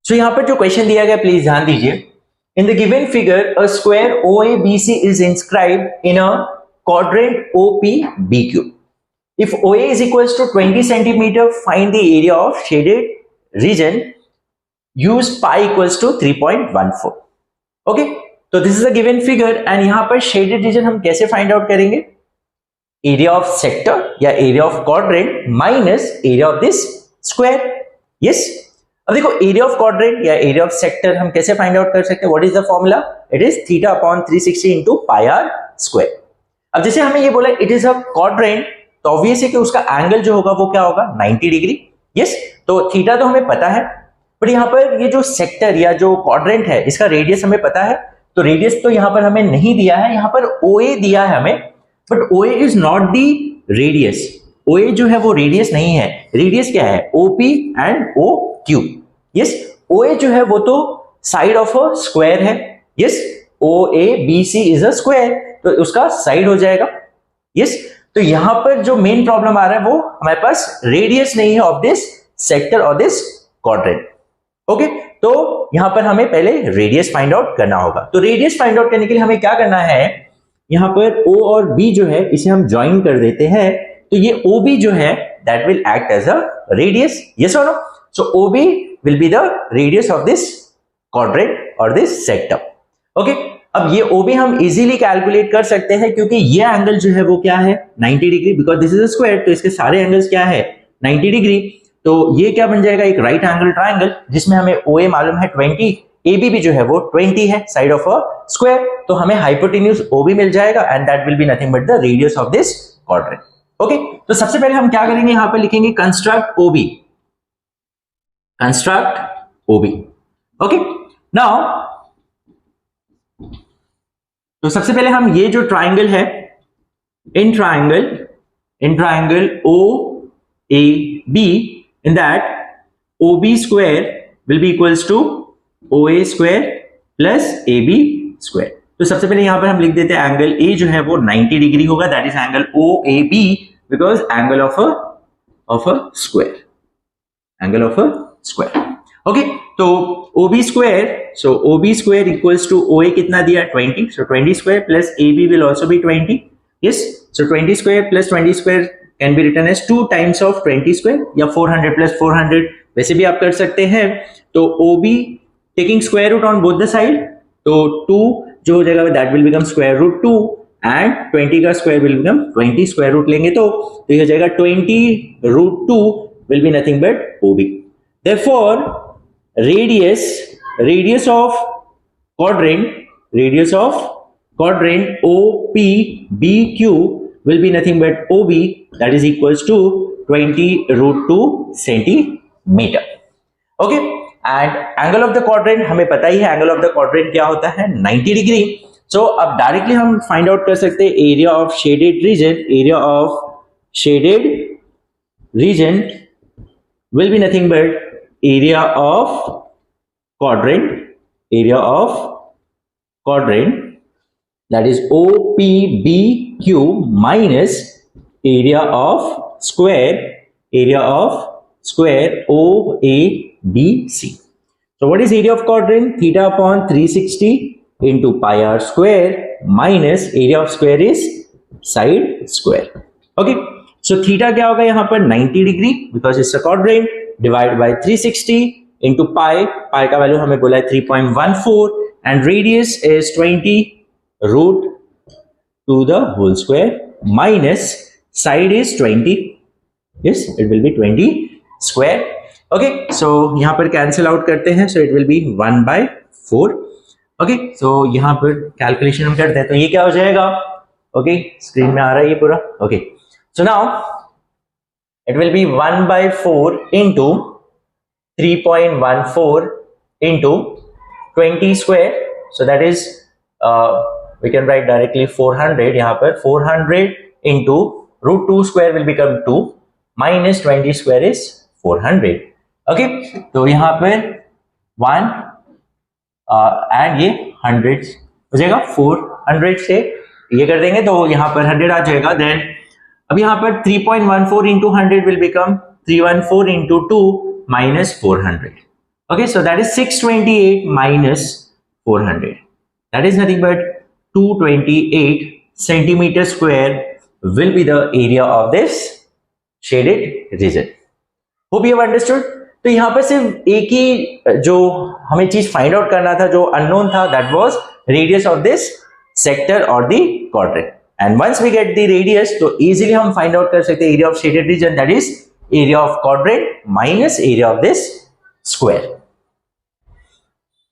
सो यहाँ पर जो क्वेश्चन दिया गया प्लीज ध्यान दीजिए। In the given figure a square OABC is inscribed in a quadrant OPBQ. If OA is equals to 20 centimeter, find the area of shaded region. Use pi equals to 3.14. Okay, तो this is a given figure and यहाँ पर shaded region हम कैसे find out करेंगे? Area of sector या area of quadrant minus area of this square. Yes, अब देखो area of quadrant या एरिया ऑफ सेक्टर हम कैसे फाइंड आउट कर सकते हैं? What is the formula? It is theta upon 360 into pi R square. अब जैसे हमें ये बोला इट इज अ क्वाड्रेंट, तो ऑब्वियस है कि उसका एंगल जो होगा वो क्या होगा? 90 डिग्री। यस, तो थीटा तो हमें पता है, बट यहाँ पर ये जो सेक्टर या जो क्वाड्रेंट है इसका रेडियस हमें पता है, तो रेडियस तो यहाँ पर हमें नहीं दिया है, यहाँ पर OA दिया है हमें, but OA is not the radius. OA जो है वो रेडियस नहीं है, रेडियस क्या है? OP and OQ। Yes, OA जो है वो तो साइड ऑफ अ स्क्वायर है। Yes, OABC is a square, तो उसका साइड हो जाएगा। यस, तो यहां पर जो मेन प्रॉब्लम आ रहा है वो हमारे पास रेडियस नहीं है ऑफ दिस सेक्टर और दिस क्वाड्रेंट। ओके, तो यहां पर हमें पहले रेडियस फाइंड आउट करना होगा। तो रेडियस फाइंड आउट करने के लिए हमें क्या करना है? यहां पर O और B जो है इसे हम ज्वाइन कर देते हैं, तो ये OB जो है that will act as a radius. Yes और नो? So OB will be the radius of this quadrant और दिस सेक्टर। ओके, अब ये OB हम इजीली कैलकुलेट कर सकते हैं क्योंकि ये एंगल जो है वो क्या है? 90 degree, because this is a square, तो इसके सारे एंगल्स क्या है? 90 डिग्री। तो ये क्या बन जाएगा? एक राइट एंगल ट्रायंगल जिसमें हमें OA मालूम है 20, AB भी जो है वो 20 है, साइड ऑफ अ स्क्वायर, तो हमें हाइपोटेन्यूज OB मिल जाएगा and that will be nothing but the radius of this quadrant. Okay, तो सबसे पहले हम क्या करेंगे? यहां पर लिखेंगे construct OB, construct OB। Okay, now तो सबसे पहले हम ये जो ट्राइंगल है, in triangle OAB, in that OB square will be equals to OA square plus AB square। तो सबसे पहले यहां पर हम लिख देते हैं एंगल A जो है वो 90 डिग्री होगा, that is angle OAB, because angle of a square, angle of a square. Okay, तो OB square, so OB square equals to OA कितना दिया? 20, so 20 square plus AB will also be 20। yes, so 20 square plus 20 square can be written as 2 times of 20 square या 400 plus 400 वैसे भी आप कर सकते हैं। तो OB taking square root on both the side, तो 2 जो हो जाएगा that will become square root 2 and 20 का square will become 20 square root लेंगे तो ये हो जाएगा 20 root 2 will be nothing but OB। therefore radius of quadrant OPBQ will be nothing but OB, that is equals to 20 root 2 centimeter। okay, and angle of the quadrant हमें पता ही है, angle of the quadrant क्या होता है? 90 degree. so अब directly हम find out कर सकते हैं area of shaded reason will be nothing but area of quadrant that is OPBQ minus area of square OABC। so what is area of quadrant? theta upon 360 into pi r square minus area of square is side square। okay, so theta क्या होगा यहाँ पर? 90 degree, because it's a quadrant, divide by 360 into pi का value हमें बोला है 3.14 and radius is 20 root to the whole square minus side is 20, yes, it will be 20 square। okay, so यहाँ पर cancel out करते हैं, so it will be 1/4। okay, so यहाँ पर कैलकुलेशन हम करते हैं तो ये क्या हो जाएगा? okay, स्क्रीन में आ रहा है ये पूरा। okay, so now it will be 1/4 into 3.14 into 20 square, so that is we can write directly 400 यहाँ पर। 400 into root 2 square will become 2 minus 20 square is 400। okay, तो यहाँ पर 1 and ये 100 हो जाएगा, 400 से ये कर देंगे तो यहाँ पर 100 आ जाएगा। देन अब यहाँ पर 3.14 into 100 will become 314 into 2 minus 400। Okay, so that is 628 minus 400. That is nothing but 228 centimeter square will be the area of this shaded region. Hope you have understood. तो यहाँ पर सिर्फ एक ही जो हमें चीज फाइंड आउट करना था, जो अननोन था, that was radius of this sector और the quadrant. And once we get the radius तो इजीली हम फाइंड आउट कर सकते हैं area of shaded region, that is area of quadrant minus area of this square.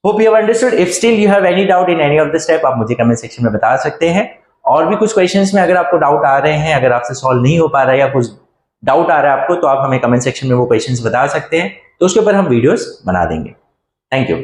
Hope you have understood. If still you have any doubt in any of this step, आप मुझे comment section में बता सकते हैं. और भी कुछ questions में अगर आपको डाउट आ रहे हैं, अगर आपसे सॉल्व नहीं हो पा रहा है या कुछ डाउट आ रहा है आपको, तो आप हमें कमेंट सेक्शन में वो क्वेश्चंस बता सकते हैं, तो उसके ऊपर हम वीडियोस बना देंगे. Thank you.